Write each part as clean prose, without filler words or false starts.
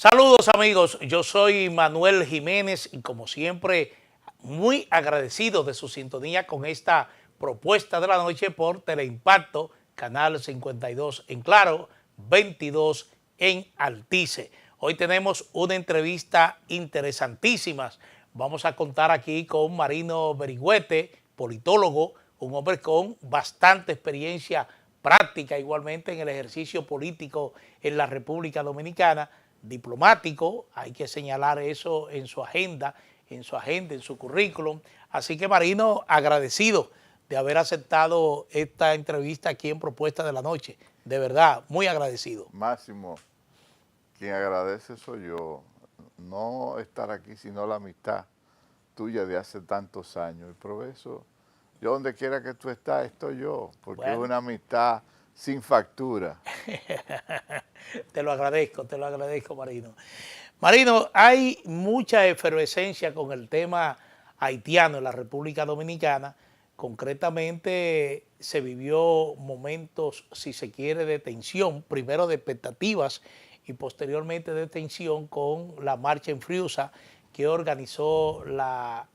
Saludos amigos, yo soy Manuel Jiménez y como siempre muy agradecido de su sintonía con esta propuesta de la noche por Teleimpacto, Canal 52 en Claro, 22 en Altice. Hoy tenemos una entrevista interesantísima. Vamos a contar aquí con Marino Berigüete, politólogo, un hombre con bastante experiencia práctica igualmente en el ejercicio político en la República Dominicana, diplomático, hay que señalar eso en su agenda, en su currículum. Así que Marino, agradecido de haber aceptado esta entrevista aquí en Propuesta de la Noche. De verdad, muy agradecido. Máximo, quien agradece soy yo. No estar aquí, sino la amistad tuya de hace tantos años. Y por eso, yo donde quiera que tú estás, estoy yo, porque es Bueno, una amistad sin factura. te lo agradezco, Marino. Marino, hay mucha efervescencia con el tema haitiano en la República Dominicana. Concretamente se vivió momentos, si se quiere, de tensión, primero de expectativas y posteriormente de tensión con la marcha en Friusa que organizó la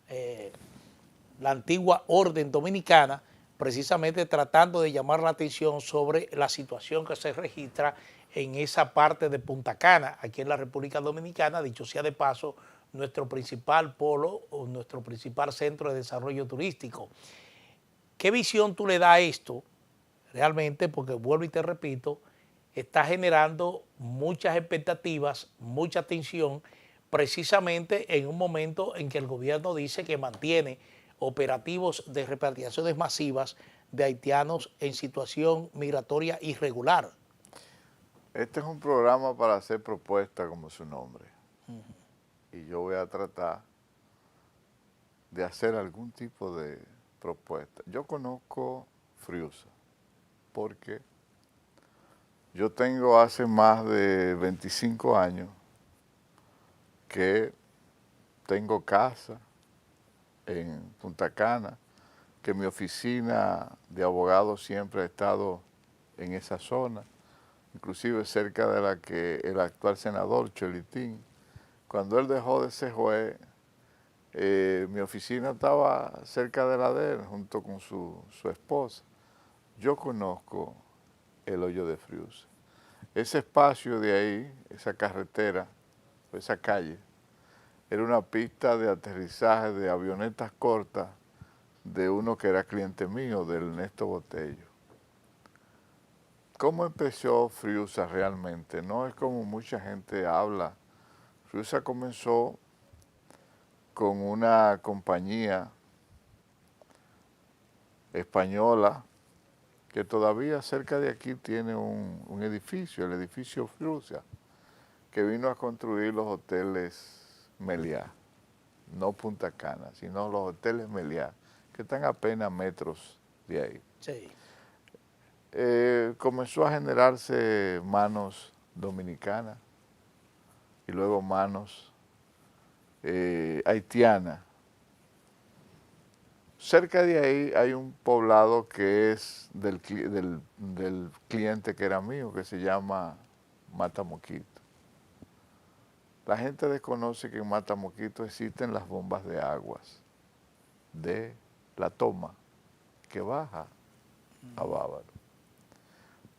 antigua orden dominicana, precisamente tratando de llamar la atención sobre la situación que se registra en esa parte de Punta Cana, aquí en la República Dominicana, dicho sea de paso, nuestro principal polo o nuestro principal centro de desarrollo turístico. ¿Qué visión tú le das a esto realmente? Porque vuelvo y te repito, está generando muchas expectativas, mucha tensión, precisamente en un momento en que el gobierno dice que mantiene operativos de repatriaciones masivas de haitianos en situación migratoria irregular. Este es un programa para hacer propuestas, como su nombre. Y yo voy a tratar de hacer algún tipo de propuesta. Yo conozco Friusa, porque yo tengo hace más de 25 años que tengo casa en Punta Cana, que mi oficina de abogado siempre ha estado en esa zona, inclusive cerca de la que el actual senador Cholitín, cuando él dejó de ser juez, mi oficina estaba cerca de la de él, junto con su esposa. Yo conozco el hoyo de Friusa. Ese espacio de ahí, esa carretera, esa calle, era una pista de aterrizaje de avionetas cortas de uno que era cliente mío, del Ernesto Botello. ¿Cómo empezó Friusa realmente? No es como mucha gente habla. Friusa comenzó con una compañía española que todavía cerca de aquí tiene un edificio, el edificio Friusa, que vino a construir los hoteles Meliá, no Punta Cana, sino los hoteles Meliá, que están apenas metros de ahí. Sí. Comenzó a generarse manos dominicanas y luego manos haitianas. Cerca de ahí hay un poblado que es del cliente que era mío, que se llama Matamoquito. La gente desconoce que en Matamoquito existen las bombas de aguas de la toma que baja a Bávaro.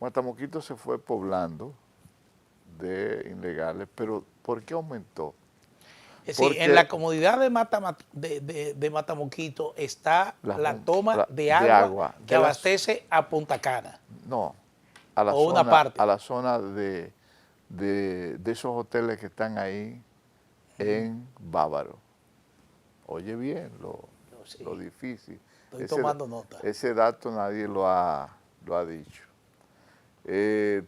Matamoquito se fue poblando de ilegales, pero ¿por qué aumentó? Es decir, en la Porque comunidad de Matamoquito está la toma de de agua agua, que de las, abastece a Punta Cana, no, o una parte. a la zona de esos hoteles que están ahí en Bávaro. Oye bien No, lo sí, difícil. estoy tomando nota. Ese dato nadie lo ha dicho.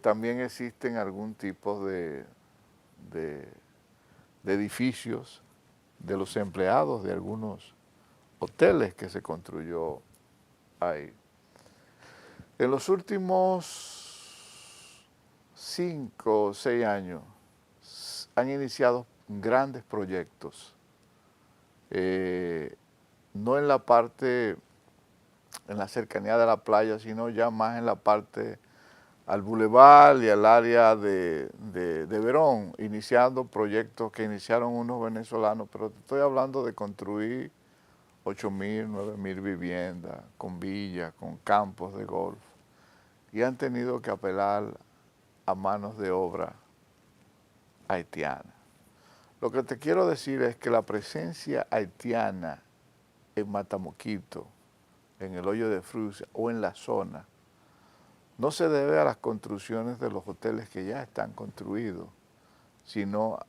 También existen algún tipo de edificios de los empleados de algunos hoteles que se construyó ahí. En los últimos 5 o 6 años han iniciado grandes proyectos, no en la parte, en la cercanía de la playa, sino ya más en la parte al Boulevard y al área de Verón, iniciando proyectos que iniciaron unos venezolanos, pero te estoy hablando de construir 8.000, 9.000 viviendas, con villas, con campos de golf, y han tenido que apelar a manos de obra haitiana. Lo que te quiero decir es que la presencia haitiana en Matamoquito, en el Hoyo de Frucia o en la zona, no se debe a las construcciones de los hoteles que ya están construidos, sino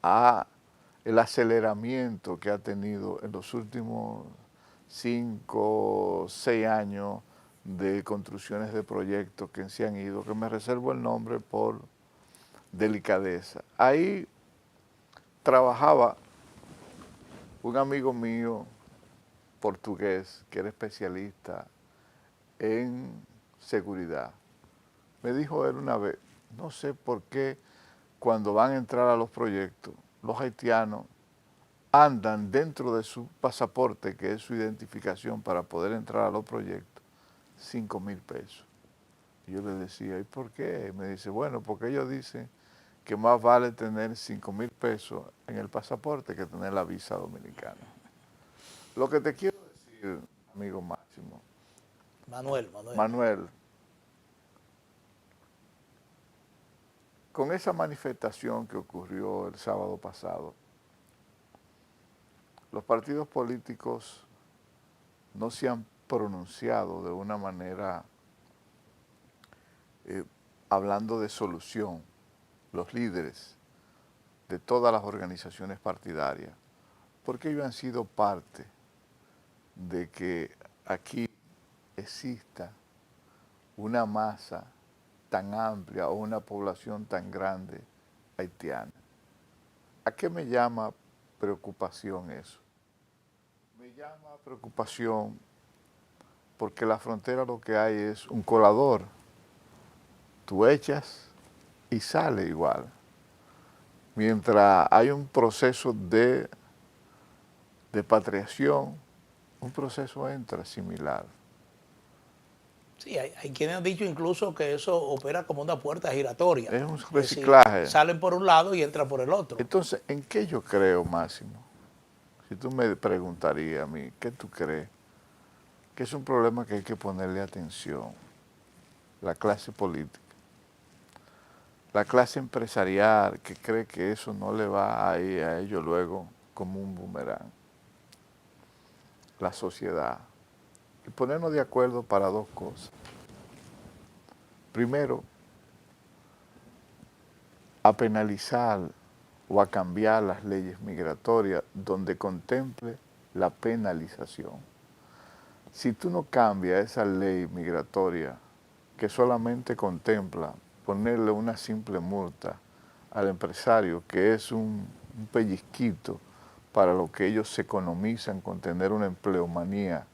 a el aceleramiento que ha tenido en los últimos 5 o 6 años de construcciones de proyectos que se han ido, que me reservo el nombre por delicadeza. Ahí trabajaba un amigo mío portugués que era especialista en seguridad. Me dijo él una vez, no sé por qué cuando van a entrar a los proyectos, los haitianos andan dentro de su pasaporte, que es su identificación para poder entrar a los proyectos, 5.000 pesos. Y yo le decía, ¿y por qué? Me dice, bueno, porque ellos dicen que más vale tener 5.000 pesos en el pasaporte que tener la visa dominicana. Lo que te quiero decir, amigo Máximo, Manuel, con esa manifestación que ocurrió el sábado pasado, los partidos políticos no se han pronunciado de una manera hablando de solución, los líderes de todas las organizaciones partidarias, porque ellos han sido parte de que aquí exista una masa tan amplia o una población tan grande haitiana. ¿A qué me llama preocupación eso? Me llama preocupación porque la frontera lo que hay es un colador. Tú echas y sale igual. Mientras hay un proceso de patriación, un proceso entra similar. Sí, hay quienes han dicho incluso que eso opera como una puerta giratoria. Es un Es reciclaje. decir, salen por un lado y entran por el otro. Entonces, ¿en qué yo creo, Máximo? Si tú me preguntarías a mí, ¿qué tú crees? Que es un problema que hay que ponerle atención. La clase política. La clase empresarial que cree que eso no le va a ir a ellos luego como un boomerang. La sociedad. Y ponernos de acuerdo para dos cosas. Primero, a penalizar o a cambiar las leyes migratorias donde contemple la penalización. Si tú no cambias esa ley migratoria que solamente contempla ponerle una simple multa al empresario, que es un pellizquito para lo que ellos se economizan con tener una empleomanía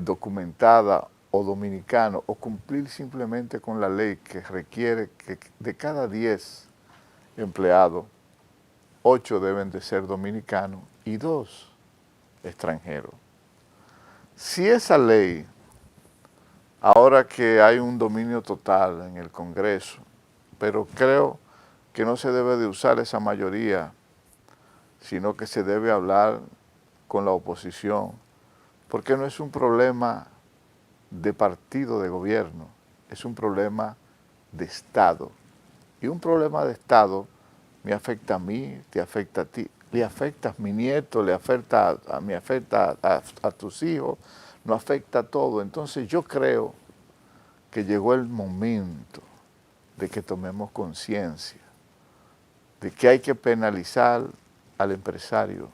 documentada o dominicano, o cumplir simplemente con la ley que requiere que de cada 10 empleados, 8 deben de ser dominicanos y 2 extranjeros. Si esa ley, ahora que hay un dominio total en el Congreso, pero creo que no se debe de usar esa mayoría, sino que se debe hablar con la oposición, porque no es un problema de partido de gobierno, es un problema de Estado. Y un problema de Estado me afecta a mí, te afecta a ti, le afecta a mi nieto, le afecta me afecta a tus hijos, nos afecta a todo. Entonces yo creo que llegó el momento de que tomemos conciencia de que hay que penalizar al empresario,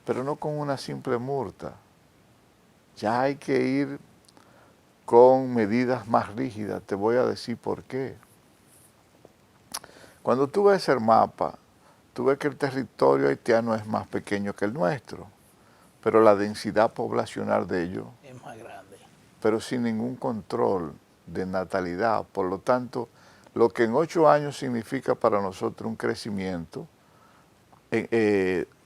pero no con una simple multa. Ya hay que ir con medidas más rígidas. Te voy a decir por qué. Cuando tú ves el mapa, tú ves que el territorio haitiano es más pequeño que el nuestro, pero la densidad poblacional de ellos Es más grande. Pero sin ningún control de natalidad. Por lo tanto, lo que en 8 años significa para nosotros un crecimiento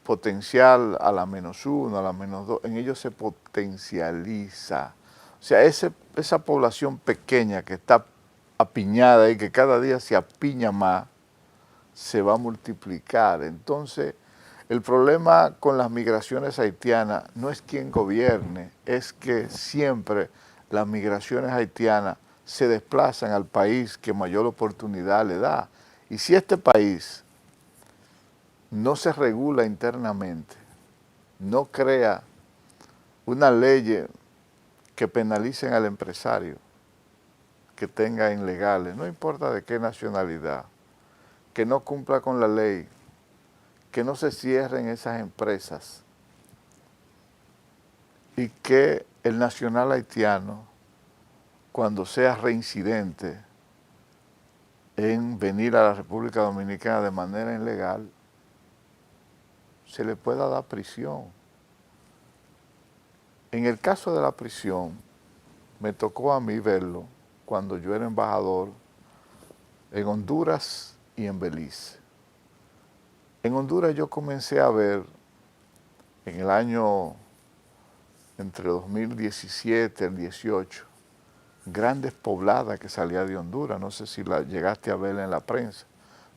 potencial a la -1, a la -2, en ellos se potencializa. O sea, esa población pequeña que está apiñada y que cada día se apiña más, se va a multiplicar. Entonces, el problema con las migraciones haitianas no es quién gobierne, es que siempre las migraciones haitianas se desplazan al país que mayor oportunidad le da. Y si este país no se regula internamente, no crea una ley que penalicen al empresario que tenga ilegales, no importa de qué nacionalidad, que no cumpla con la ley, que no se cierren esas empresas y que el nacional haitiano, cuando sea reincidente en venir a la República Dominicana de manera ilegal, se le pueda dar prisión. En el caso de la prisión, me tocó a mí verlo cuando yo era embajador en Honduras y en Belice. En Honduras yo comencé a ver en el año entre 2017 y el 18 grandes pobladas que salían de Honduras. No sé si la llegaste a ver en la prensa,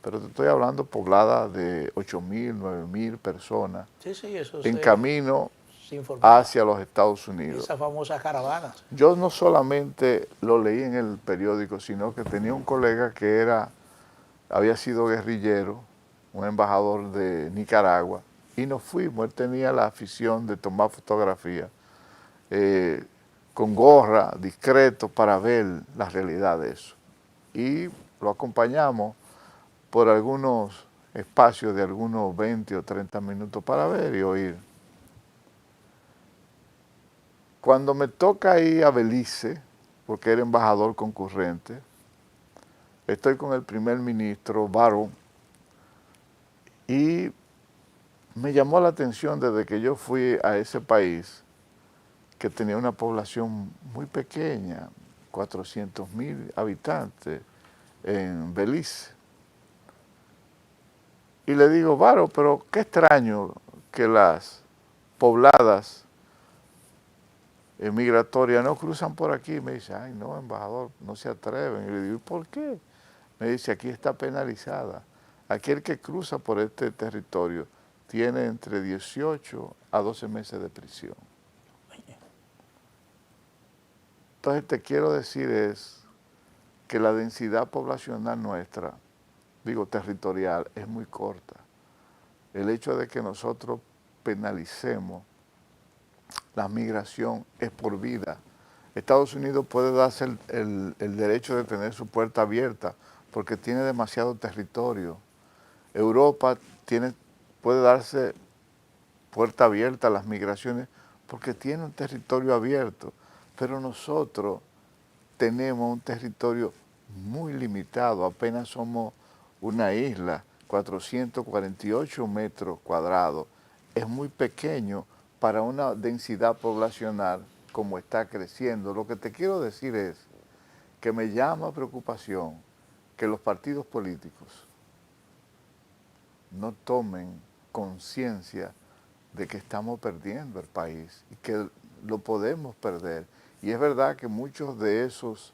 pero te estoy hablando pobladas de 8.000, 9.000 personas Sí, eso en camino se informaba. hacia los Estados Unidos. Esas famosas caravanas. Yo no solamente lo leí en el periódico, sino que tenía un colega que había sido guerrillero, un embajador de Nicaragua, y nos fuimos. Él tenía la afición de tomar fotografías con gorra, discreto, para ver la realidad de eso. Y lo acompañamos por algunos espacios de algunos 20 o 30 minutos para ver y oír. Cuando me toca ir a Belice, porque era embajador concurrente, estoy con el primer ministro Barrow y me llamó la atención desde que yo fui a ese país, que tenía una población muy pequeña, 400.000 habitantes en Belice. Y le digo, Barrow, pero qué extraño que las pobladas migratorias no cruzan por aquí. Me dice, ay no, embajador, no se atreven. Y le digo, ¿y por qué? Me dice, aquí está penalizada. Aquel que cruza por este territorio tiene entre 18 a 12 meses de prisión. Entonces te quiero decir es que la densidad poblacional nuestra, digo territorial, es muy corta. El hecho de que nosotros penalicemos la migración es por vida. Estados Unidos puede darse el derecho de tener su puerta abierta porque tiene demasiado territorio. Europa puede darse puerta abierta a las migraciones porque tiene un territorio abierto, pero nosotros tenemos un territorio muy limitado, apenas somos una isla, 448 metros cuadrados, es muy pequeño para una densidad poblacional como está creciendo. Lo que te quiero decir es que me llama preocupación que los partidos políticos no tomen conciencia de que estamos perdiendo el país y que lo podemos perder. Y es verdad que muchos de esos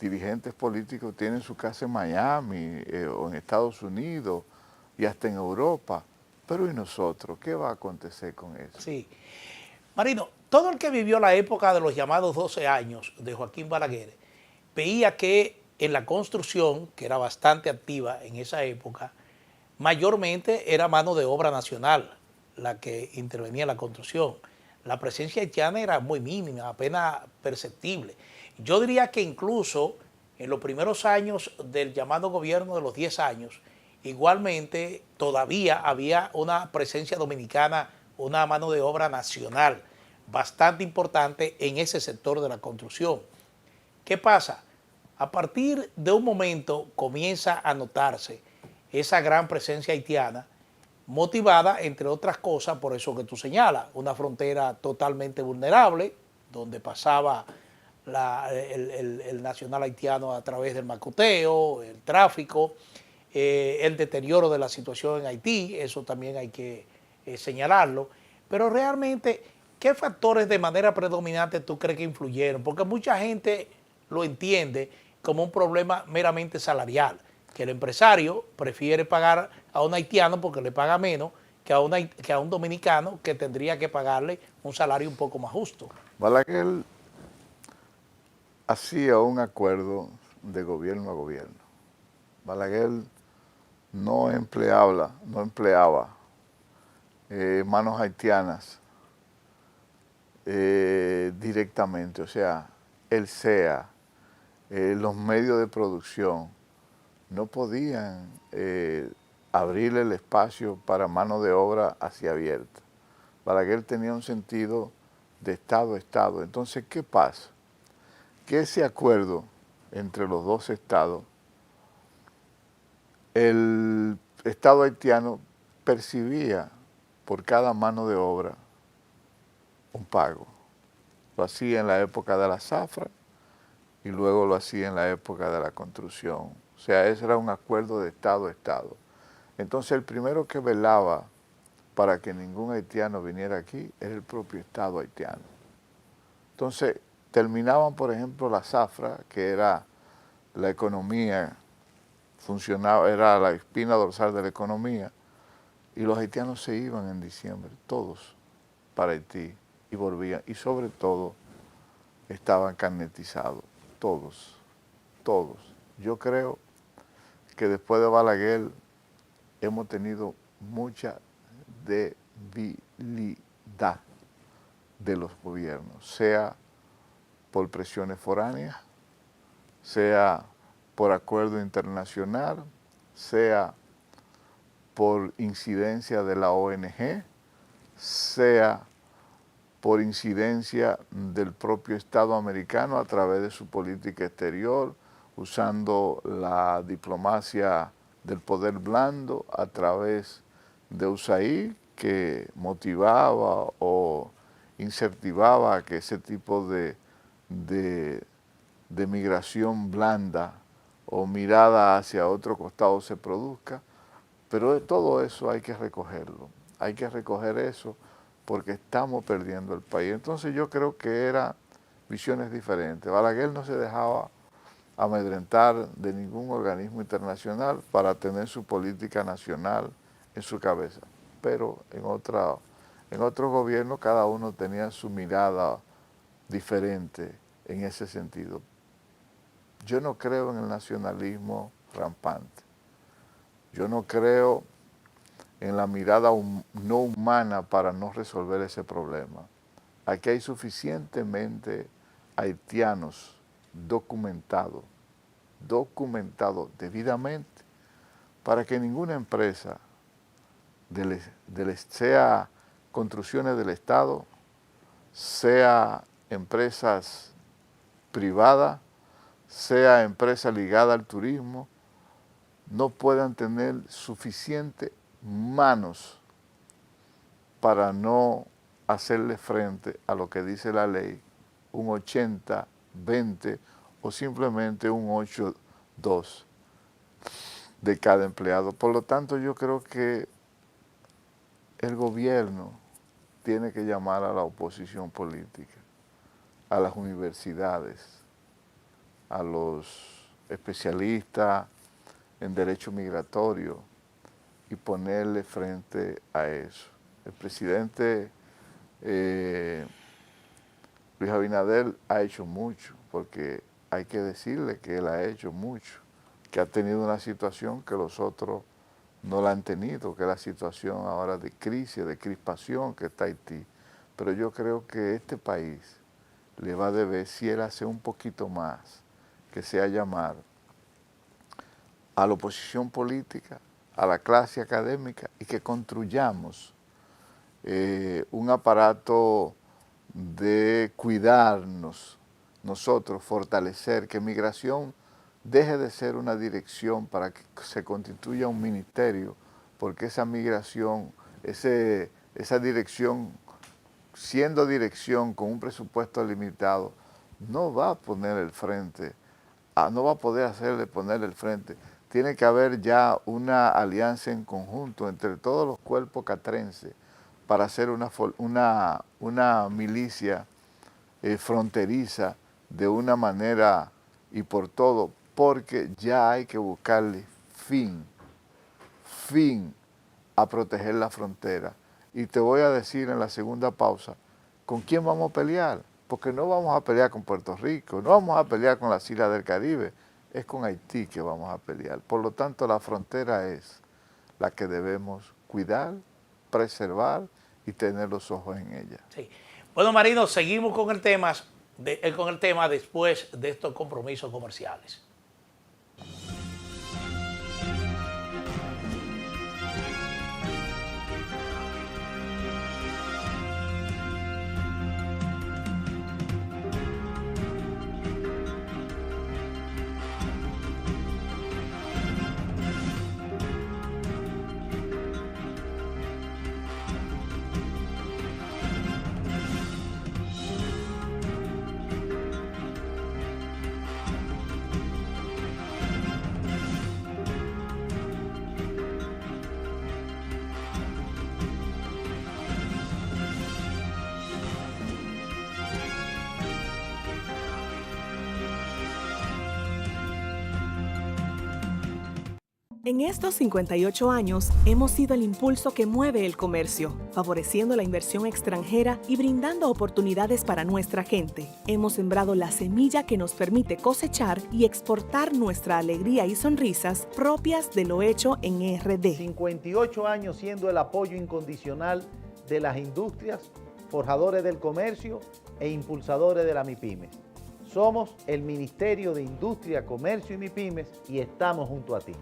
dirigentes políticos tienen su casa en Miami o en Estados Unidos y hasta en Europa. Pero ¿y nosotros? ¿Qué va a acontecer con eso? Sí. Marino, todo el que vivió la época de los llamados 12 años de Joaquín Balaguer veía que en la construcción, que era bastante activa en esa época, mayormente era mano de obra nacional la que intervenía en la construcción. La presencia haitiana era muy mínima, apenas perceptible. Yo diría que incluso en los primeros años del llamado gobierno de los 10 años, igualmente todavía había una presencia dominicana, una mano de obra nacional bastante importante en ese sector de la construcción. ¿Qué pasa? A partir de un momento comienza a notarse esa gran presencia haitiana, motivada, entre otras cosas, por eso que tú señalas, una frontera totalmente vulnerable, donde pasaba el nacional haitiano a través del macuteo, el tráfico, el deterioro de la situación en Haití, eso también hay que señalarlo, pero realmente, ¿qué factores de manera predominante tú crees que influyeron? Porque mucha gente lo entiende como un problema meramente salarial, que el empresario prefiere pagar a un haitiano porque le paga menos que a un dominicano que tendría que pagarle un salario un poco más justo. Balaguer hacía un acuerdo de gobierno a gobierno. Balaguer no empleaba manos haitianas directamente, o sea, el SEA, los medios de producción, no podían abrirle el espacio para mano de obra así abierta. Balaguer tenía un sentido de Estado a Estado. Entonces, ¿qué pasa? Que ese acuerdo entre los dos estados, el Estado haitiano percibía por cada mano de obra un pago. Lo hacía en la época de la zafra y luego lo hacía en la época de la construcción. O sea, ese era un acuerdo de Estado a Estado. Entonces, el primero que velaba para que ningún haitiano viniera aquí era el propio Estado haitiano. Entonces, terminaban, por ejemplo, la zafra, que era la economía, funcionaba, era la espina dorsal de la economía, y los haitianos se iban en diciembre, todos, para Haití, y volvían, y sobre todo estaban carnetizados, todos, todos. Yo creo que después de Balaguer hemos tenido mucha debilidad de los gobiernos, sea por presiones foráneas, sea por acuerdo internacional, sea por incidencia de la ONG, sea por incidencia del propio Estado americano a través de su política exterior, usando la diplomacia del poder blando a través de USAID, que motivaba o incentivaba que ese tipo de migración blanda o mirada hacia otro costado se produzca, pero de todo eso hay que recogerlo, hay que recoger eso porque estamos perdiendo el país. Entonces yo creo que eran visiones diferentes. Balaguer no se dejaba amedrentar de ningún organismo internacional para tener su política nacional en su cabeza, pero en otros gobiernos cada uno tenía su mirada diferente en ese sentido. Yo no creo en el nacionalismo rampante. Yo no creo en la mirada no humana para no resolver ese problema. Aquí hay suficientemente haitianos documentados debidamente para que ninguna empresa, sea construcciones del Estado, sea empresas privadas, sea empresa ligada al turismo, no puedan tener suficientes manos para no hacerle frente a lo que dice la ley, un 80-20 o simplemente un 8-2 de cada empleado. Por lo tanto, yo creo que el gobierno tiene que llamar a la oposición política, a las universidades, a los especialistas en derecho migratorio y ponerle frente a eso. El presidente Luis Abinader ha hecho mucho, porque hay que decirle que él ha hecho mucho, que ha tenido una situación que los otros no la han tenido, que es la situación ahora de crisis, de crispación que está Haití. Pero yo creo que este país le va a deber, si él hace un poquito más, que sea llamar a la oposición política, a la clase académica y que construyamos un aparato de cuidarnos nosotros, fortalecer, que migración deje de ser una dirección para que se constituya un ministerio, porque esa migración, esa dirección, siendo dirección con un presupuesto limitado, no va a poner el frente, no va a poder hacerle poner el frente. Tiene que haber ya una alianza en conjunto entre todos los cuerpos catrenses para hacer una milicia fronteriza de una manera y por todo, porque ya hay que buscarle fin a proteger la frontera. Y te voy a decir en la segunda pausa, ¿con quién vamos a pelear? Porque no vamos a pelear con Puerto Rico, no vamos a pelear con las islas del Caribe, es con Haití que vamos a pelear. Por lo tanto, la frontera es la que debemos cuidar, preservar y tener los ojos en ella. Sí. Bueno, Marino, seguimos con el tema después de estos compromisos comerciales. En estos 58 años hemos sido el impulso que mueve el comercio, favoreciendo la inversión extranjera y brindando oportunidades para nuestra gente. Hemos sembrado la semilla que nos permite cosechar y exportar nuestra alegría y sonrisas propias de lo hecho en RD. 58 años siendo el apoyo incondicional de las industrias, forjadores del comercio e impulsadores de la MIPYMES. Somos el Ministerio de Industria, Comercio y MIPYMES y estamos junto a ti.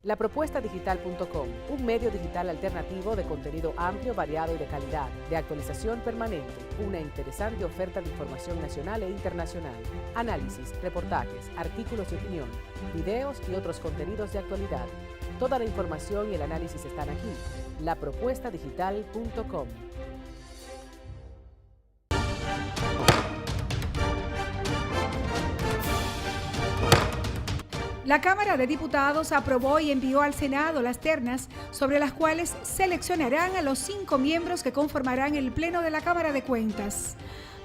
Lapropuestadigital.com, un medio digital alternativo de contenido amplio, variado y de calidad, de actualización permanente, una interesante oferta de información nacional e internacional, análisis, reportajes, artículos de opinión, videos y otros contenidos de actualidad. Toda la información y el análisis están aquí. Lapropuestadigital.com. La Cámara de Diputados aprobó y envió al Senado las ternas sobre las cuales seleccionarán a los 5 miembros que conformarán el Pleno de la Cámara de Cuentas.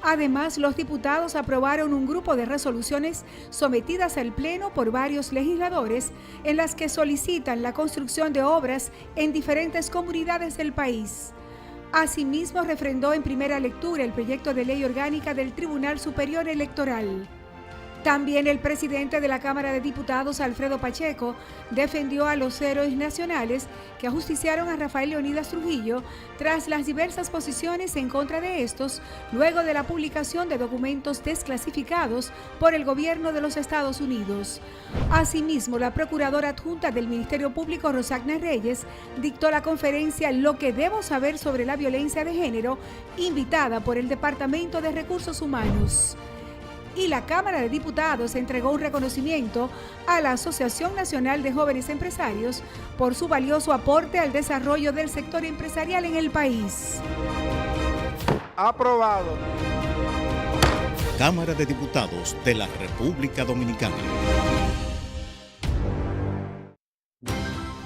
Además, los diputados aprobaron un grupo de resoluciones sometidas al Pleno por varios legisladores en las que solicitan la construcción de obras en diferentes comunidades del país. Asimismo, refrendó en primera lectura el proyecto de ley orgánica del Tribunal Superior Electoral. También el presidente de la Cámara de Diputados, Alfredo Pacheco, defendió a los héroes nacionales que ajusticiaron a Rafael Leonidas Trujillo tras las diversas posiciones en contra de estos, luego de la publicación de documentos desclasificados por el gobierno de los Estados Unidos. Asimismo, la procuradora adjunta del Ministerio Público, Rosagna Reyes, dictó la conferencia Lo que debo saber sobre la violencia de género, invitada por el Departamento de Recursos Humanos. Y la Cámara de Diputados entregó un reconocimiento a la Asociación Nacional de Jóvenes Empresarios por su valioso aporte al desarrollo del sector empresarial en el país. Aprobado. Cámara de Diputados de la República Dominicana.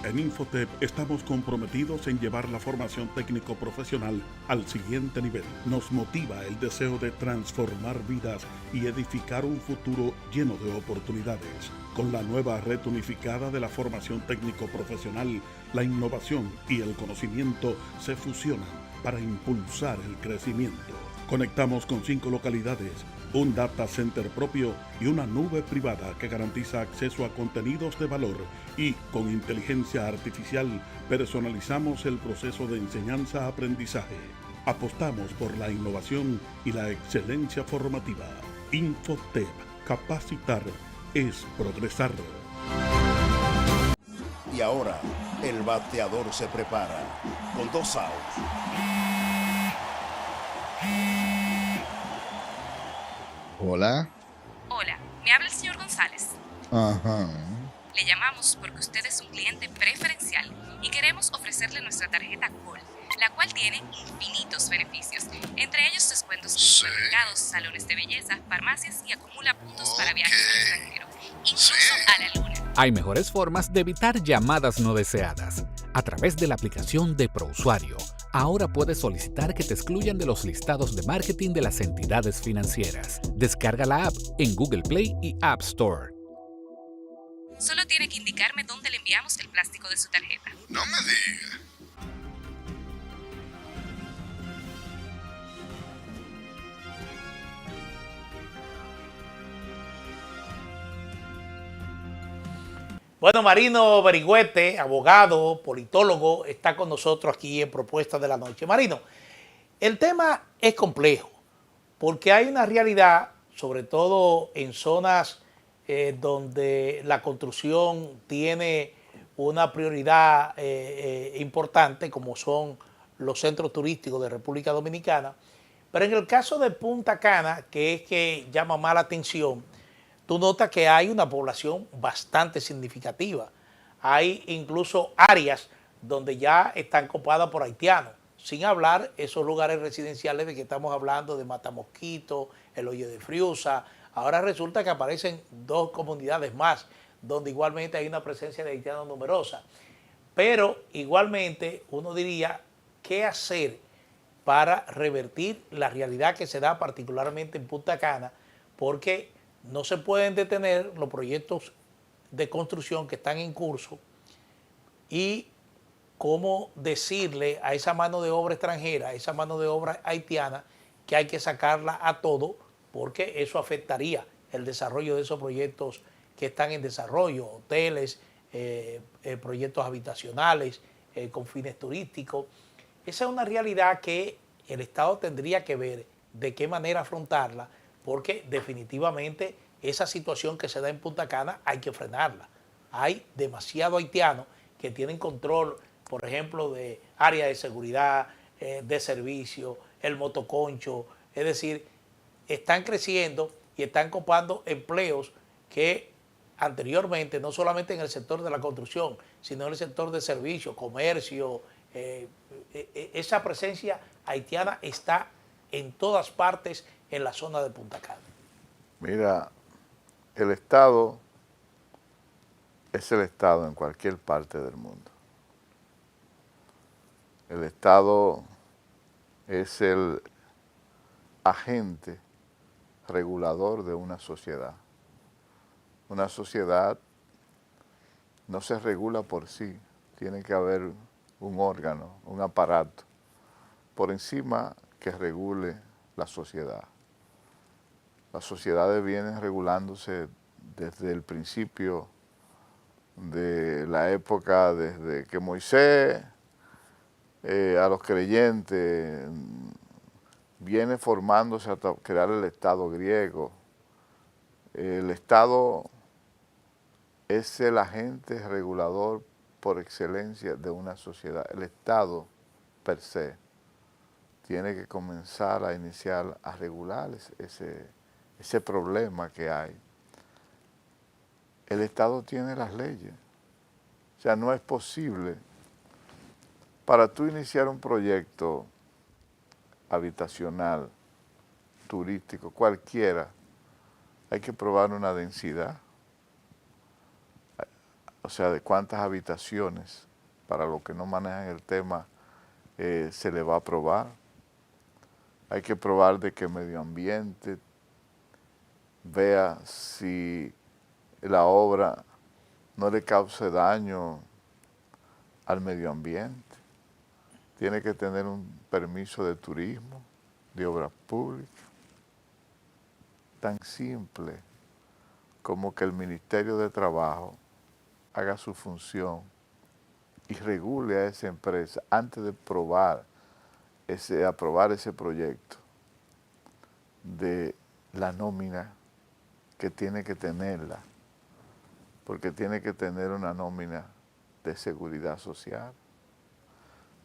En Infotep estamos comprometidos en llevar la formación técnico-profesional al siguiente nivel. Nos motiva el deseo de transformar vidas y edificar un futuro lleno de oportunidades. Con la nueva red unificada de la formación técnico-profesional, la innovación y el conocimiento se fusionan para impulsar el crecimiento. Conectamos con 5 localidades, un data center propio y una nube privada que garantiza acceso a contenidos de valor, y con inteligencia artificial personalizamos el proceso de enseñanza-aprendizaje. Apostamos por la innovación y la excelencia formativa. Infotep, capacitar es progresar. Y ahora, el bateador se prepara con 2 outs. Hola. Hola, me habla el señor González. Ajá. Le llamamos porque usted es un cliente preferencial y queremos ofrecerle nuestra tarjeta Gol, la cual tiene infinitos beneficios, entre ellos descuentos en supermercados, salones de belleza, farmacias y acumula puntos para viajes al extranjero, incluso a la luna. Hay mejores formas de evitar llamadas no deseadas a través de la aplicación de ProUsuario. Ahora puedes solicitar que te excluyan de los listados de marketing de las entidades financieras. Descarga la app en Google Play y App Store. Solo tiene que indicarme dónde le enviamos el plástico de su tarjeta. No me diga. Bueno, Marino Berigüete, abogado, politólogo, está con nosotros aquí en Propuesta de la Noche. Marino, el tema es complejo porque hay una realidad, sobre todo en zonas donde la construcción tiene una prioridad importante, como son los centros turísticos de República Dominicana, pero en el caso de Punta Cana, que es que llama más la atención, tú notas que hay una población bastante significativa. Hay incluso áreas donde ya están copadas por haitianos, sin hablar esos lugares residenciales de que estamos hablando de Matamosquito, el Hoyo de Friusa. Ahora resulta que aparecen 2 comunidades más, donde igualmente hay una presencia de haitianos numerosa. Pero igualmente uno diría, ¿qué hacer para revertir la realidad que se da particularmente en Punta Cana? Porque no se pueden detener los proyectos de construcción que están en curso y cómo decirle a esa mano de obra extranjera, a esa mano de obra haitiana, que hay que sacarla a todo, porque eso afectaría el desarrollo de esos proyectos que están en desarrollo, hoteles, proyectos habitacionales, con fines turísticos. Esa es una realidad que el Estado tendría que ver de qué manera afrontarla, porque definitivamente esa situación que se da en Punta Cana hay que frenarla. Hay demasiado haitianos que tienen control, por ejemplo, de áreas de seguridad, de servicio, el motoconcho, es decir, están creciendo y están copando empleos que anteriormente, no solamente en el sector de la construcción, sino en el sector de servicio, comercio, esa presencia haitiana está en todas partes en la zona de Punta Cana. Mira, el Estado es el Estado en cualquier parte del mundo. El Estado es el agente regulador de una sociedad. Una sociedad no se regula por sí, tiene que haber un órgano, un aparato por encima que regule la sociedad. Las sociedades vienen regulándose desde el principio de la época, desde que Moisés a los creyentes viene formándose hasta crear el Estado griego. El Estado es el agente regulador por excelencia de una sociedad. El Estado per se tiene que comenzar a iniciar a regular ese problema que hay. El Estado tiene las leyes. O sea, no es posible para tú iniciar un proyecto habitacional, turístico, cualquiera, hay que probar una densidad. O sea, de cuántas habitaciones, para los que no manejan el tema, se le va a probar. Hay que probar de qué medio ambiente, vea si la obra no le cause daño al medio ambiente. Tiene que tener un permiso de turismo, de obras públicas. Tan simple como que el Ministerio de Trabajo haga su función y regule a esa empresa antes de aprobar ese proyecto de la nómina que tiene que tenerla, porque tiene que tener una nómina de seguridad social,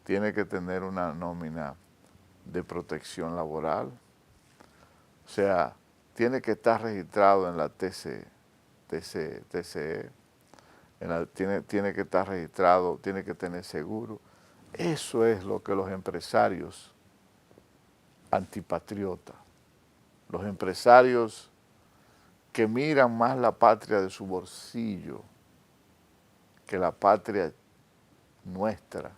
tiene que tener una nómina de protección laboral, o sea, tiene que estar registrado en la TCE, tiene que estar registrado, tiene que tener seguro. Eso es lo que los empresarios antipatriotas, los empresarios que miran más la patria de su bolsillo que la patria nuestra,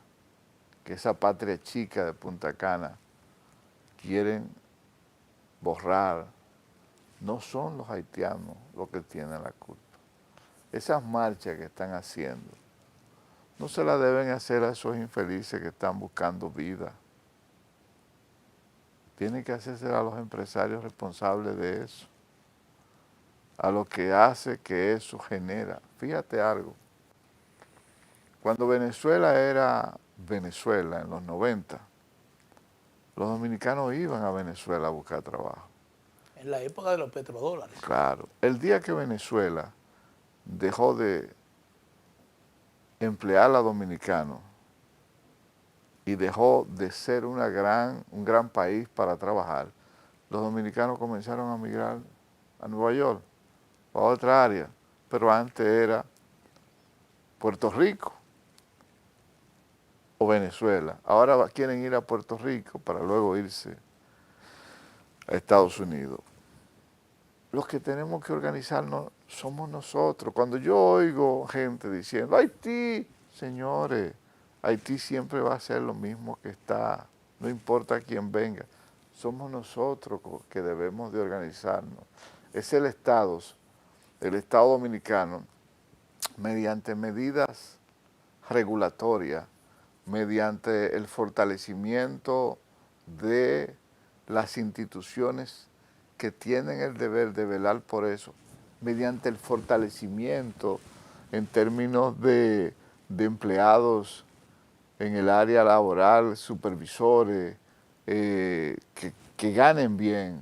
que esa patria chica de Punta Cana quieren borrar, no son los haitianos los que tienen la culpa. Esas marchas que están haciendo, no se las deben hacer a esos infelices que están buscando vida. Tienen que hacerse a los empresarios responsables de eso, a lo que hace que eso genera. Fíjate algo, cuando Venezuela era Venezuela en los 90, los dominicanos iban a Venezuela a buscar trabajo. En la época de los petrodólares. Claro, el día que Venezuela dejó de emplear a dominicanos y dejó de ser un gran país para trabajar, los dominicanos comenzaron a migrar a Nueva York o a otra área, pero antes era Puerto Rico o Venezuela. Ahora quieren ir a Puerto Rico para luego irse a Estados Unidos. Los que tenemos que organizarnos somos nosotros. Cuando yo oigo gente diciendo, Haití, señores, Haití siempre va a ser lo mismo que está, no importa quién venga. Somos nosotros que debemos de organizarnos. Es el Estado dominicano, mediante medidas regulatorias, mediante el fortalecimiento de las instituciones que tienen el deber de velar por eso, mediante el fortalecimiento en términos de empleados en el área laboral, supervisores, que ganen bien,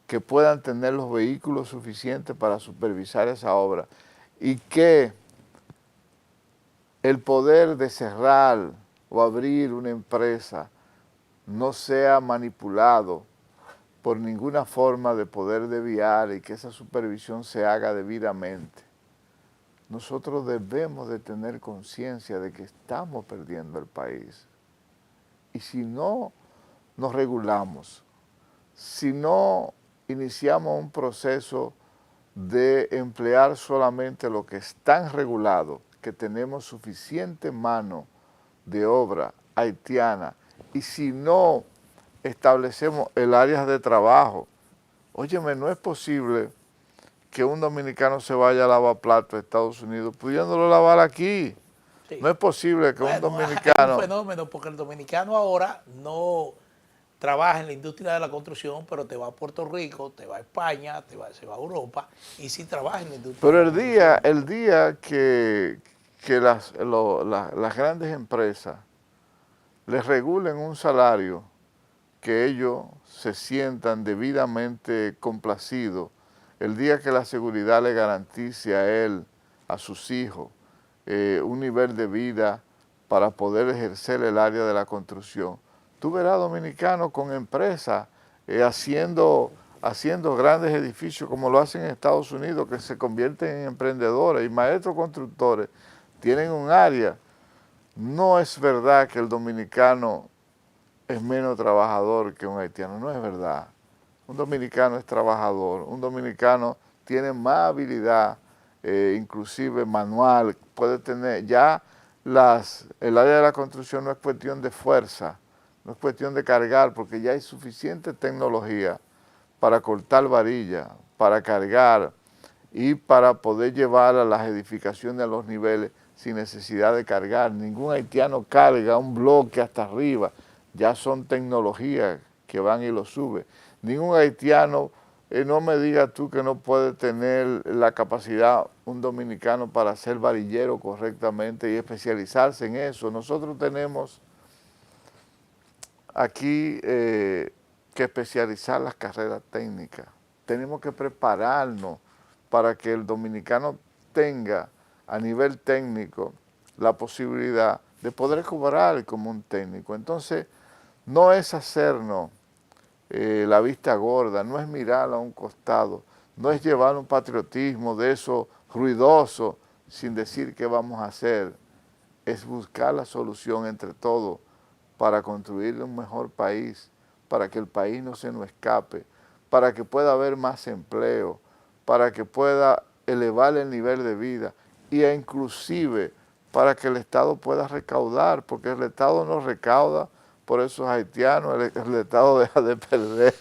que puedan tener los vehículos suficientes para supervisar esa obra y que el poder de cerrar o abrir una empresa no sea manipulado por ninguna forma de poder desviar y que esa supervisión se haga debidamente. Nosotros debemos de tener conciencia de que estamos perdiendo el país. Y si no nos regulamos, si no iniciamos un proceso de emplear solamente lo que están regulados, que tenemos suficiente mano de obra haitiana, y si no establecemos el área de trabajo, óyeme, no es posible que un dominicano se vaya a lavar platos a Estados Unidos pudiéndolo lavar aquí. Sí. No es posible que un dominicano... Es un fenómeno porque el dominicano ahora no trabaja en la industria de la construcción, pero te va a Puerto Rico, te va a España, se va a Europa y sí trabaja en la industria. Pero el día que las grandes empresas les regulen un salario que ellos se sientan debidamente complacidos, el día que la seguridad le garantice a él, a sus hijos, un nivel de vida para poder ejercer el área de la construcción, tú verás dominicanos con empresas haciendo grandes edificios como lo hacen en Estados Unidos, que se convierten en emprendedores y maestros constructores, tienen un área. No es verdad que el dominicano es menos trabajador que un haitiano, no es verdad. Un dominicano es trabajador, un dominicano tiene más habilidad, inclusive manual, puede tener, ya el área de la construcción no es cuestión de fuerza, no es cuestión de cargar, porque ya hay suficiente tecnología para cortar varilla, para cargar y para poder llevar a las edificaciones a los niveles sin necesidad de cargar. Ningún haitiano carga un bloque hasta arriba, ya son tecnologías que van y lo suben. Ningún haitiano, no me digas tú que no puede tener la capacidad un dominicano para ser varillero correctamente y especializarse en eso. Nosotros tenemos aquí que especializar las carreras técnicas. Tenemos que prepararnos para que el dominicano tenga a nivel técnico la posibilidad de poder cobrar como un técnico. Entonces, no es hacernos la vista gorda, no es mirar a un costado, no es llevar un patriotismo de eso ruidoso sin decir qué vamos a hacer, es buscar la solución entre todos para construir un mejor país, para que el país no se nos escape, para que pueda haber más empleo, para que pueda elevar el nivel de vida e inclusive para que el Estado pueda recaudar, porque el Estado no recauda por esos haitianos, el Estado deja de perder.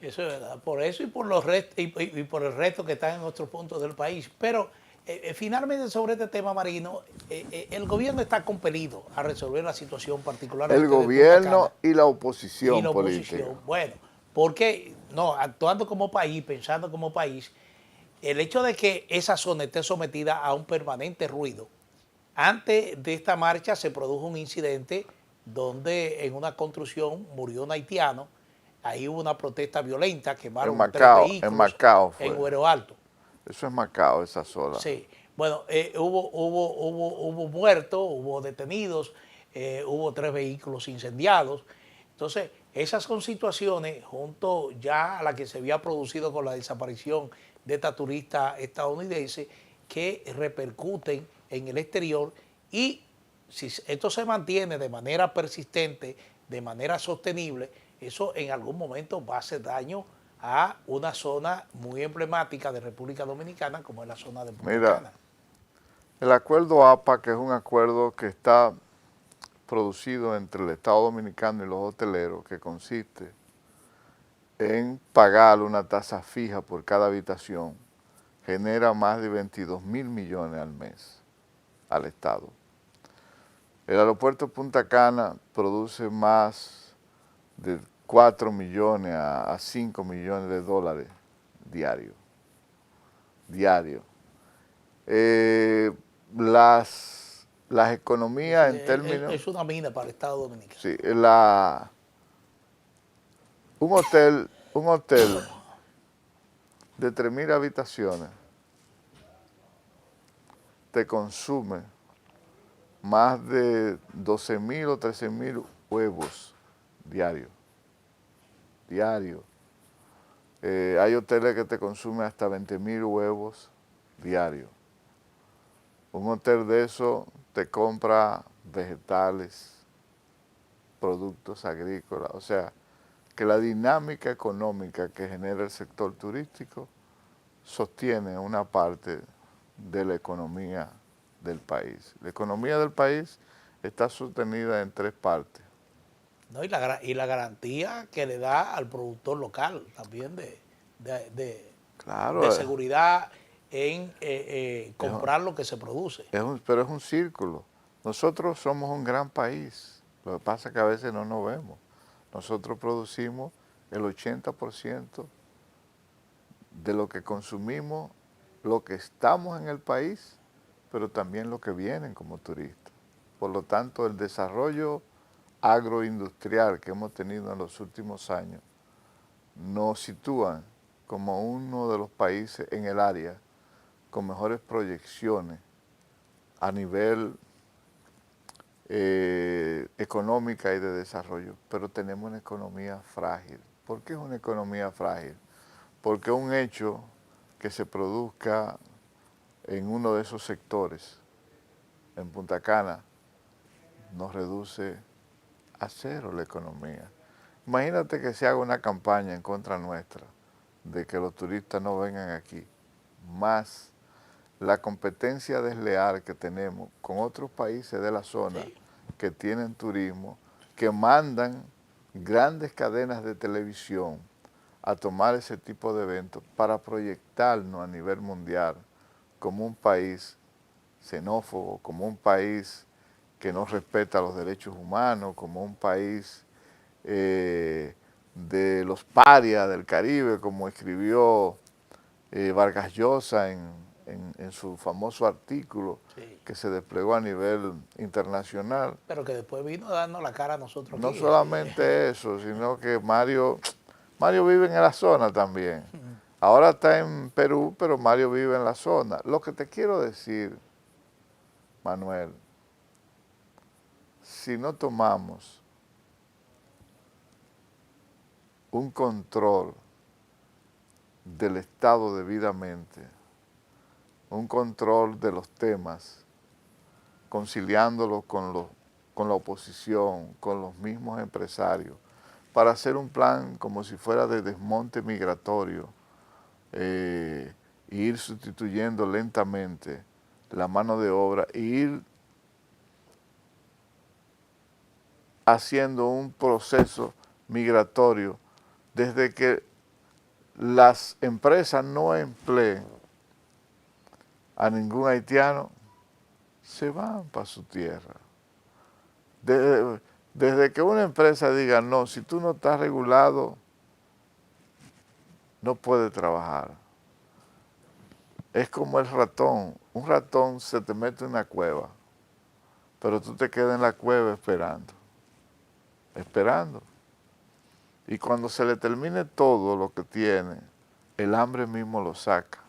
Eso es verdad, por eso y por, los y por el resto que están en otros puntos del país. Pero finalmente sobre este tema, Marino, el gobierno está compelido a resolver la situación particular. El gobierno y la oposición política. Bueno, porque no, actuando como país, pensando como país, el hecho de que esa zona esté sometida a un permanente ruido. Antes de esta marcha se produjo un incidente donde en una construcción murió un haitiano. Ahí hubo una protesta violenta, quemaron tres vehículos en Macao fue. En Güero Alto. Eso es Macao, esa zona. Sí. Bueno, hubo muertos, hubo detenidos, hubo 3 vehículos incendiados. Entonces, esas son situaciones, junto ya a la que se había producido con la desaparición de esta turista estadounidense, que repercuten en el exterior, y si esto se mantiene de manera persistente, de manera sostenible, eso en algún momento va a hacer daño a una zona muy emblemática de República Dominicana, como es la zona de Punta Cana. Mira, el acuerdo APA, que es un acuerdo que está producido entre el Estado Dominicano y los hoteleros, que consiste en pagar una tasa fija por cada habitación, genera más de 22 mil millones al mes al Estado. El aeropuerto de Punta Cana produce más de 4 millones a 5 millones de dólares diarios. Las economías en términos... Es una mina para el Estado Dominicano. Sí, un hotel de 3.000 habitaciones te consume más de 12.000 o 13.000 huevos diarios. Hay hoteles que te consumen hasta 20.000 huevos diarios. Un hotel de eso te compra vegetales, productos agrícolas, o sea, que la dinámica económica que genera el sector turístico sostiene una parte de la economía del país. La economía del país está sostenida en 3 partes. ¿No? Y la garantía que le da al productor local también de seguridad en comprar lo que se produce. Pero es un círculo. Nosotros somos un gran país. Lo que pasa es que a veces no nos vemos. Nosotros producimos el 80% de lo que consumimos, lo que estamos en el país, pero también lo que vienen como turistas. Por lo tanto, el desarrollo agroindustrial que hemos tenido en los últimos años nos sitúa como uno de los países en el área con mejores proyecciones a nivel económica y de desarrollo, pero tenemos una economía frágil. ¿Por qué es una economía frágil? Porque un hecho que se produzca en uno de esos sectores, en Punta Cana, nos reduce a cero la economía. Imagínate que se haga una campaña en contra nuestra de que los turistas no vengan aquí, más la competencia desleal que tenemos con otros países de la zona que tienen turismo, que mandan grandes cadenas de televisión a tomar ese tipo de eventos para proyectarnos a nivel mundial como un país xenófobo, como un país que no respeta los derechos humanos, como un país de los parias del Caribe, como escribió Vargas Llosa en su famoso artículo que se desplegó a nivel internacional. Pero que después vino a darnos la cara a nosotros. No solamente eso, sino que Mario vive en la zona también. Ahora está en Perú, pero Mario vive en la zona. Lo que te quiero decir, Manuel, si no tomamos un control del Estado debidamente, un control de los temas, conciliándolo con la oposición, con los mismos empresarios, para hacer un plan como si fuera de desmonte migratorio, e ir sustituyendo lentamente la mano de obra e ir haciendo un proceso migratorio desde que las empresas no empleen a ningún haitiano, se van para su tierra. Desde que una empresa diga, no, si tú no estás regulado, no puedes trabajar. Es como el ratón. Un ratón se te mete en una cueva, pero tú te quedas en la cueva esperando. Y cuando se le termine todo lo que tiene, el hambre mismo lo saca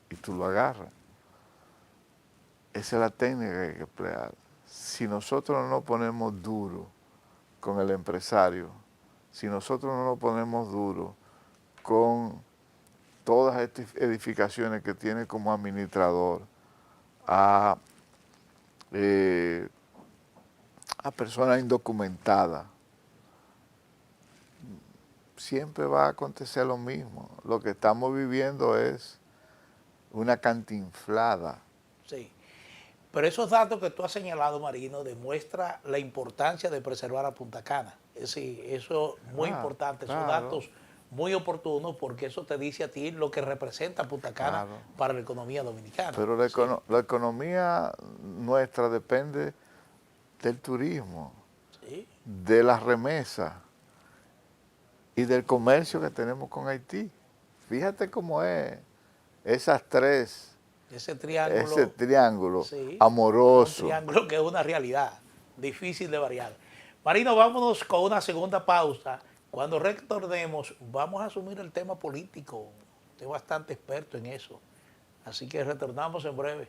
y tú lo agarras. Esa es la técnica que hay que emplear. Si nosotros no nos ponemos duro con el empresario, si nosotros no nos ponemos duro con todas estas edificaciones que tiene como administrador, a personas indocumentadas, siempre va a acontecer lo mismo. Lo que estamos viviendo es una cantinflada. Sí, pero esos datos que tú has señalado, Marino, demuestra la importancia de preservar a Punta Cana. Sí, eso es muy importante, esos datos muy oportunos, porque eso te dice a ti lo que representa Punta Cana para la economía dominicana. Pero la economía nuestra depende del turismo, de las remesas y del comercio que tenemos con Haití. Fíjate cómo es esas tres. Ese triángulo amoroso. Un triángulo que es una realidad difícil de variar. Marino, vámonos con una segunda pausa. Cuando retornemos, vamos a asumir el tema político. Usted es bastante experto en eso. Así que retornamos en breve.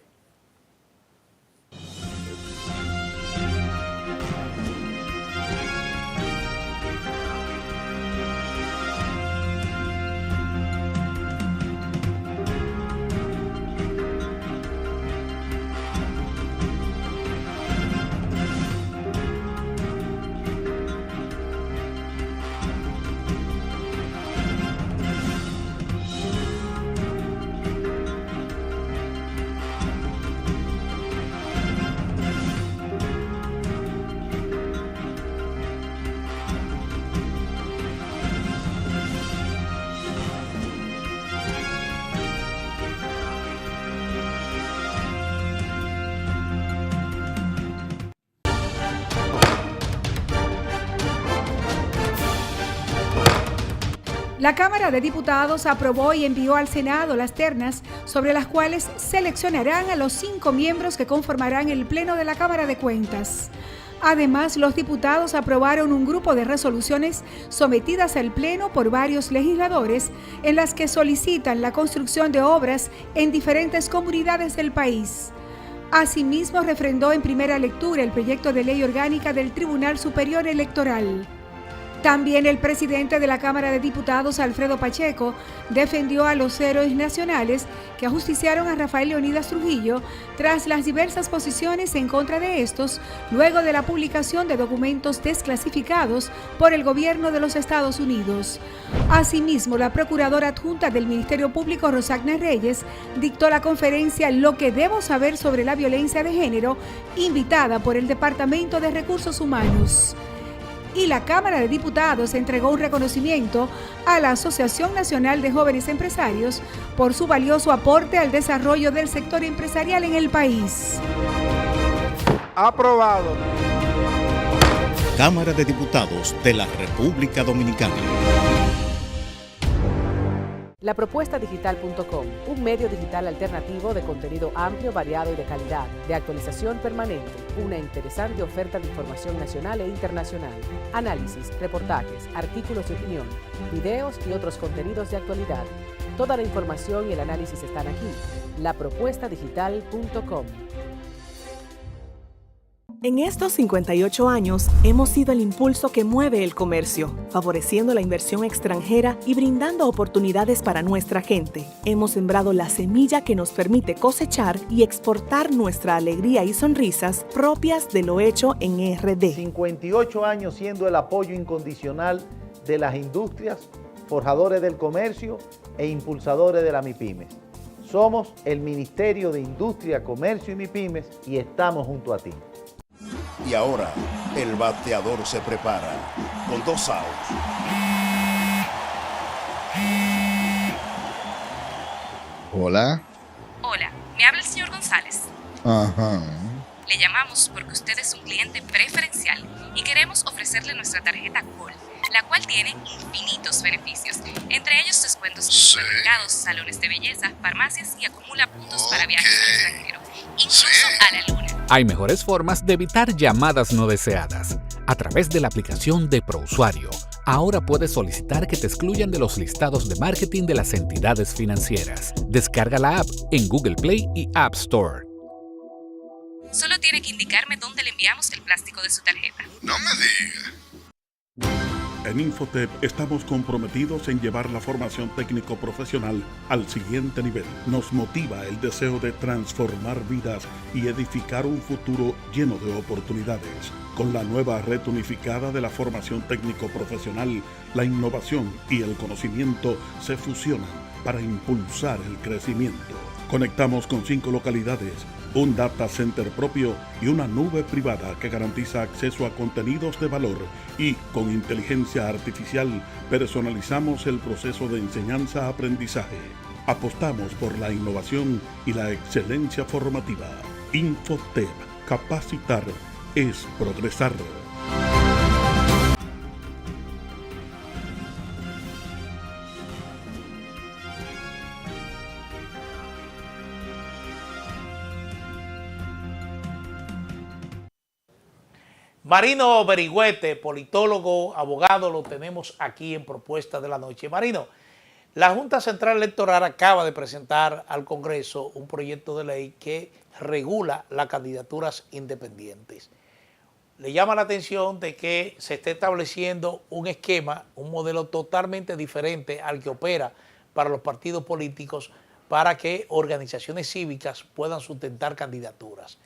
La Cámara de Diputados aprobó y envió al Senado las ternas sobre las cuales seleccionarán a los 5 miembros que conformarán el Pleno de la Cámara de Cuentas. Además, los diputados aprobaron un grupo de resoluciones sometidas al Pleno por varios legisladores en las que solicitan la construcción de obras en diferentes comunidades del país. Asimismo, refrendó en primera lectura el proyecto de ley orgánica del Tribunal Superior Electoral. También el presidente de la Cámara de Diputados, Alfredo Pacheco, defendió a los héroes nacionales que ajusticiaron a Rafael Leonidas Trujillo tras las diversas posiciones en contra de estos, luego de la publicación de documentos desclasificados por el gobierno de los Estados Unidos. Asimismo, la procuradora adjunta del Ministerio Público, Rosagna Reyes, dictó la conferencia Lo que debo saber sobre la violencia de género, invitada por el Departamento de Recursos Humanos. Y la Cámara de Diputados entregó un reconocimiento a la Asociación Nacional de Jóvenes Empresarios por su valioso aporte al desarrollo del sector empresarial en el país. Aprobado. Cámara de Diputados de la República Dominicana. Lapropuestadigital.com, un medio digital alternativo de contenido amplio, variado y de calidad, de actualización permanente, una interesante oferta de información nacional e internacional, análisis, reportajes, artículos de opinión, videos y otros contenidos de actualidad. Toda la información y el análisis están aquí. Lapropuestadigital.com. En estos 58 años hemos sido el impulso que mueve el comercio, favoreciendo la inversión extranjera y brindando oportunidades para nuestra gente. Hemos sembrado la semilla que nos permite cosechar y exportar nuestra alegría y sonrisas propias de lo hecho en RD. 58 años siendo el apoyo incondicional de las industrias, forjadores del comercio e impulsadores de la MIPYMES. Somos el Ministerio de Industria, Comercio y MIPYMES y estamos junto a ti. Y ahora, el bateador se prepara con 2 outs. Hola. Hola, me habla el señor González. Ajá. Le llamamos porque usted es un cliente preferencial y queremos ofrecerle nuestra tarjeta Col, la cual tiene infinitos beneficios, entre ellos descuentos en supermercados, salones de belleza, farmacias y acumula puntos para viajes al extranjero, incluso a la luna. Hay mejores formas de evitar llamadas no deseadas. A través de la aplicación de ProUsuario, ahora puedes solicitar que te excluyan de los listados de marketing de las entidades financieras. Descarga la app en Google Play y App Store. Solo tiene que indicarme dónde le enviamos el plástico de su tarjeta. No me diga. En Infotep estamos comprometidos en llevar la formación técnico-profesional al siguiente nivel. Nos motiva el deseo de transformar vidas y edificar un futuro lleno de oportunidades. Con la nueva red unificada de la formación técnico-profesional, la innovación y el conocimiento se fusionan para impulsar el crecimiento. Conectamos con 5 localidades, un data center propio y una nube privada que garantiza acceso a contenidos de valor, y con inteligencia artificial personalizamos el proceso de enseñanza-aprendizaje. Apostamos por la innovación y la excelencia formativa. Infotep, capacitar es progresar. Marino Berigüete, politólogo, abogado, lo tenemos aquí en Propuesta de la Noche. Marino, la Junta Central Electoral acaba de presentar al Congreso un proyecto de ley que regula las candidaturas independientes. Le llama la atención de que se esté estableciendo un esquema, un modelo totalmente diferente al que opera para los partidos políticos, para que organizaciones cívicas puedan sustentar candidaturas.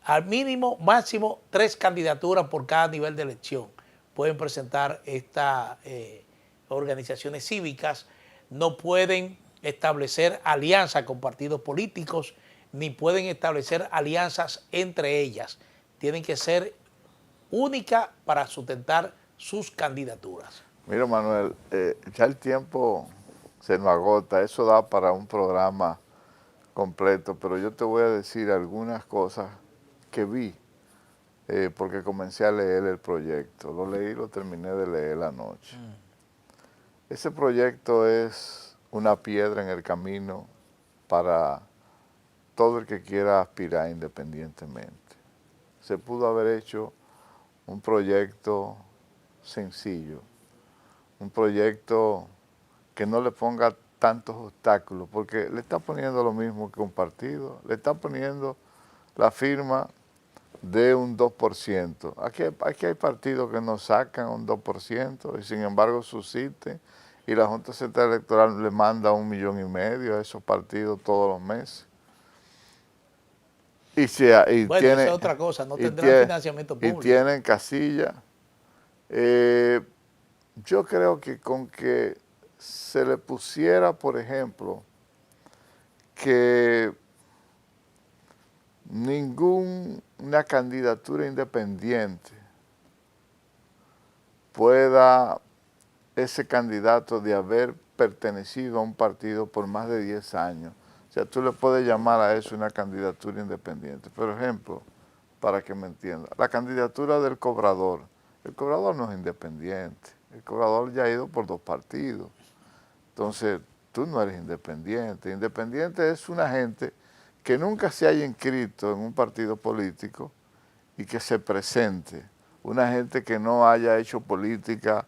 Al mínimo, máximo 3 candidaturas por cada nivel de elección pueden presentar estas organizaciones cívicas. No pueden establecer alianzas con partidos políticos, ni pueden establecer alianzas entre ellas. Tienen que ser únicas para sustentar sus candidaturas. Mira, Manuel, ya el tiempo se nos agota, eso da para un programa completo, pero yo te voy a decir algunas cosas que vi, porque comencé a leer el proyecto. Lo leí y lo terminé de leer anoche. Ese proyecto es una piedra en el camino para todo el que quiera aspirar independientemente. Se pudo haber hecho un proyecto sencillo, un proyecto que no le ponga tantos obstáculos, porque le está poniendo lo mismo que un partido, le está poniendo la firma de un 2%. Aquí hay partidos que no sacan un 2% y sin embargo subsisten, y la Junta Central Electoral le manda 1,5 millones a esos partidos todos los meses. Bueno, esa es otra cosa, no tendrán financiamiento público. Y tienen casilla. Yo creo que con que se le pusiera, por ejemplo, que ninguna candidatura independiente pueda ese candidato de haber pertenecido a un partido por más de 10 años. O sea, tú le puedes llamar a eso una candidatura independiente. Por ejemplo, para que me entienda, la candidatura del cobrador. El cobrador no es independiente. El cobrador ya ha ido por 2 partidos. Entonces, tú no eres independiente. Independiente es una gente que nunca se haya inscrito en un partido político y que se presente. Una gente que no haya hecho política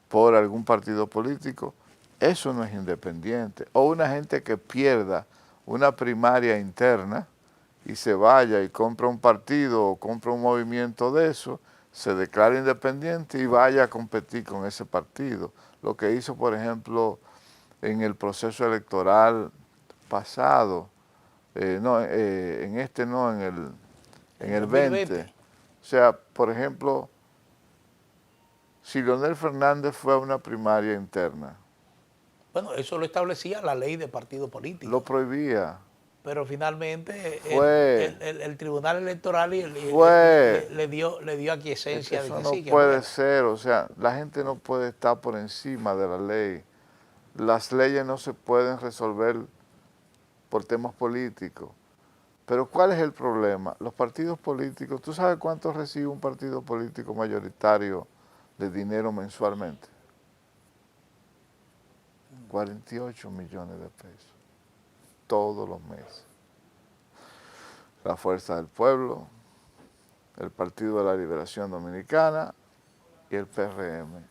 por algún partido político, eso no es independiente. O una gente que pierda una primaria interna y se vaya y compra un partido o compra un movimiento de eso, se declara independiente y vaya a competir con ese partido. Lo que hizo, por ejemplo, en el proceso electoral pasado, en el 20. O sea, por ejemplo, si Leonel Fernández fue a una primaria interna. Bueno, eso lo establecía la ley de partido político. Lo prohibía. Pero finalmente Fue. el Tribunal Electoral le dio aquiescencia. Eso de que no sí, que puede bueno. ser, o sea, la gente no puede estar por encima de la ley. Las leyes no se pueden resolver por temas políticos. Pero ¿cuál es el problema? Los partidos políticos, ¿tú sabes cuánto recibe un partido político mayoritario de dinero mensualmente? 48 millones de pesos, todos los meses. La Fuerza del Pueblo, el Partido de la Liberación Dominicana y el PRM.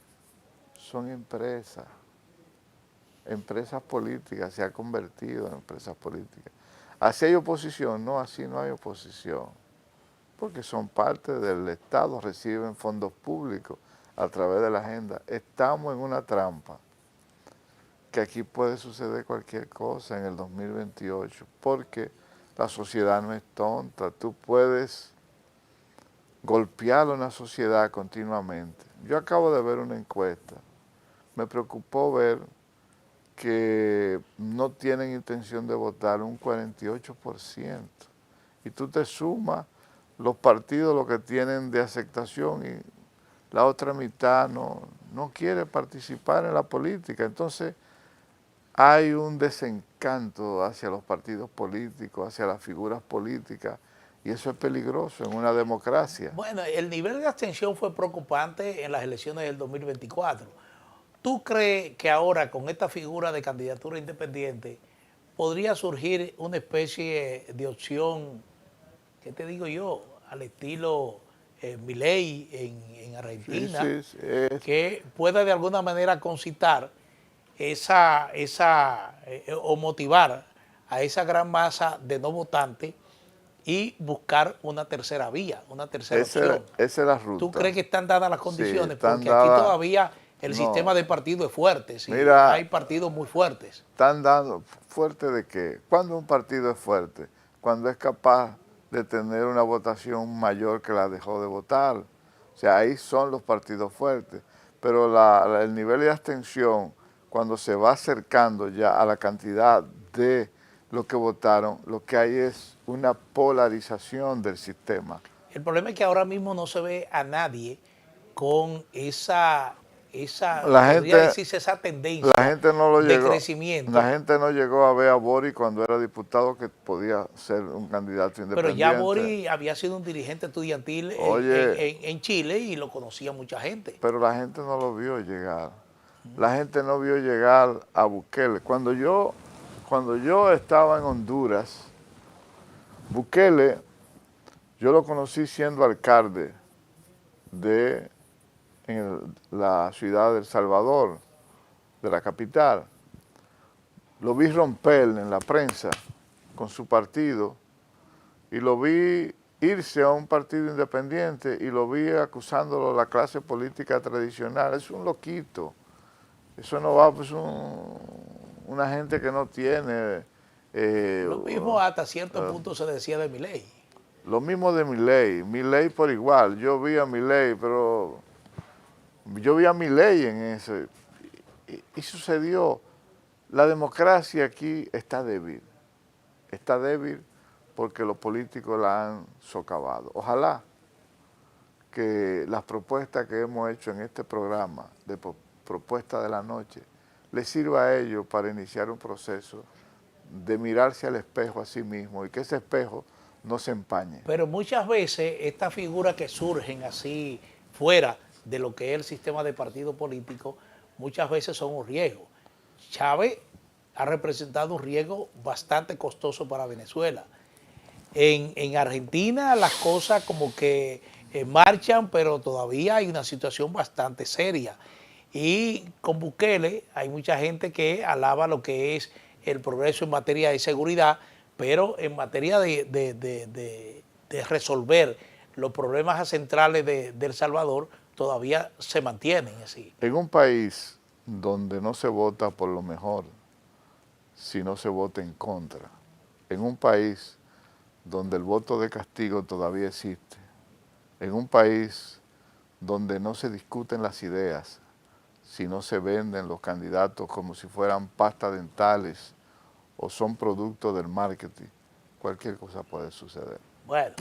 Son empresas políticas, se ha convertido en empresas políticas. Así hay oposición, no, así no hay oposición, porque son parte del Estado, reciben fondos públicos a través de la agenda. Estamos en una trampa, que aquí puede suceder cualquier cosa en el 2028, porque la sociedad no es tonta, tú puedes golpear a una sociedad continuamente. Yo acabo de ver una encuesta, me preocupó ver que no tienen intención de votar un 48%. Y tú te sumas los partidos, lo que tienen de aceptación, y la otra mitad no quiere participar en la política. Entonces, hay un desencanto hacia los partidos políticos, hacia las figuras políticas, y eso es peligroso en una democracia. Bueno, el nivel de abstención fue preocupante en las elecciones del 2024. ¿Tú crees que ahora con esta figura de candidatura independiente podría surgir una especie de opción, ¿qué te digo yo?, al estilo Milei en Argentina, sí, que pueda de alguna manera concitar o motivar a esa gran masa de no votantes y buscar una tercera vía, una tercera opción? Esa es la ruta. ¿Tú crees que están dadas las condiciones? Sí, porque aquí todavía el sistema de partido es fuerte, ¿sí? Mira, Hay partidos muy fuertes. ¿Están dando fuerte de qué? ¿Cuándo un partido es fuerte? Cuando es capaz de tener una votación mayor que la dejó de votar. O sea, ahí son los partidos fuertes. Pero el nivel de abstención, cuando se va acercando ya a la cantidad de los que votaron, lo que hay es una polarización del sistema. El problema es que ahora mismo no se ve a nadie con esa tendencia de crecimiento. La gente no llegó a ver a Boric cuando era diputado, que podía ser un candidato independiente. Pero ya Boric había sido un dirigente estudiantil en Chile y lo conocía mucha gente. Pero la gente no lo vio llegar. La gente no vio llegar a Bukele. Cuando yo estaba en Honduras, Bukele, yo lo conocí siendo alcalde en la ciudad de El Salvador, de la capital. Lo vi romper en la prensa con su partido y lo vi irse a un partido independiente y lo vi acusándolo de la clase política tradicional. Es un loquito. Eso no va, pues una gente que no tiene... lo mismo hasta cierto punto se decía de Milei. Lo mismo de Milei por igual. Yo vi a Milei, pero yo vi a Milei en eso. Y sucedió. La democracia aquí está débil. Está débil porque los políticos la han socavado. Ojalá que las propuestas que hemos hecho en este programa, de propuesta de la noche, les sirva a ellos para iniciar un proceso de mirarse al espejo a sí mismo y que ese espejo no se empañe. Pero muchas veces estas figuras que surgen así fuera de lo que es el sistema de partido político, muchas veces son un riesgo. Chávez ha representado un riesgo bastante costoso para Venezuela. En Argentina las cosas como que marchan, pero todavía hay una situación bastante seria. Y con Bukele hay mucha gente que alaba lo que es el progreso en materia de seguridad, pero en materia de resolver los problemas centrales de El Salvador todavía se mantienen así. En un país donde no se vota por lo mejor, sino se vota en contra, en un país donde el voto de castigo todavía existe, en un país donde no se discuten las ideas, sino se venden los candidatos como si fueran pastas dentales o son productos del marketing. cualquier cosa puede suceder. Bueno,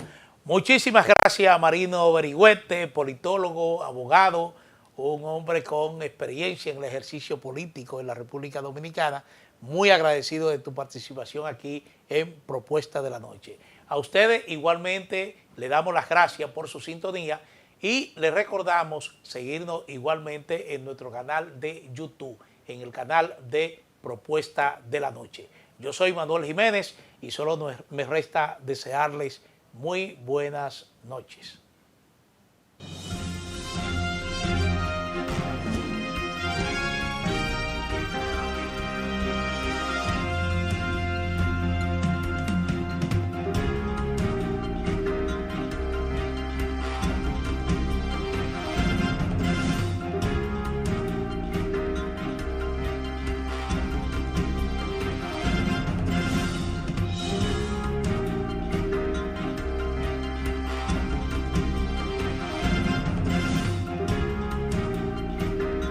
muchísimas gracias a Marino Berigüete, politólogo, abogado, un hombre con experiencia en el ejercicio político en la República Dominicana. Muy agradecido de tu participación aquí en Propuesta de la Noche. A ustedes igualmente le damos las gracias por su sintonía y les recordamos seguirnos igualmente en nuestro canal de YouTube, en el canal de Propuesta de la Noche. Yo soy Manuel Jiménez y solo me resta desearles muy buenas noches.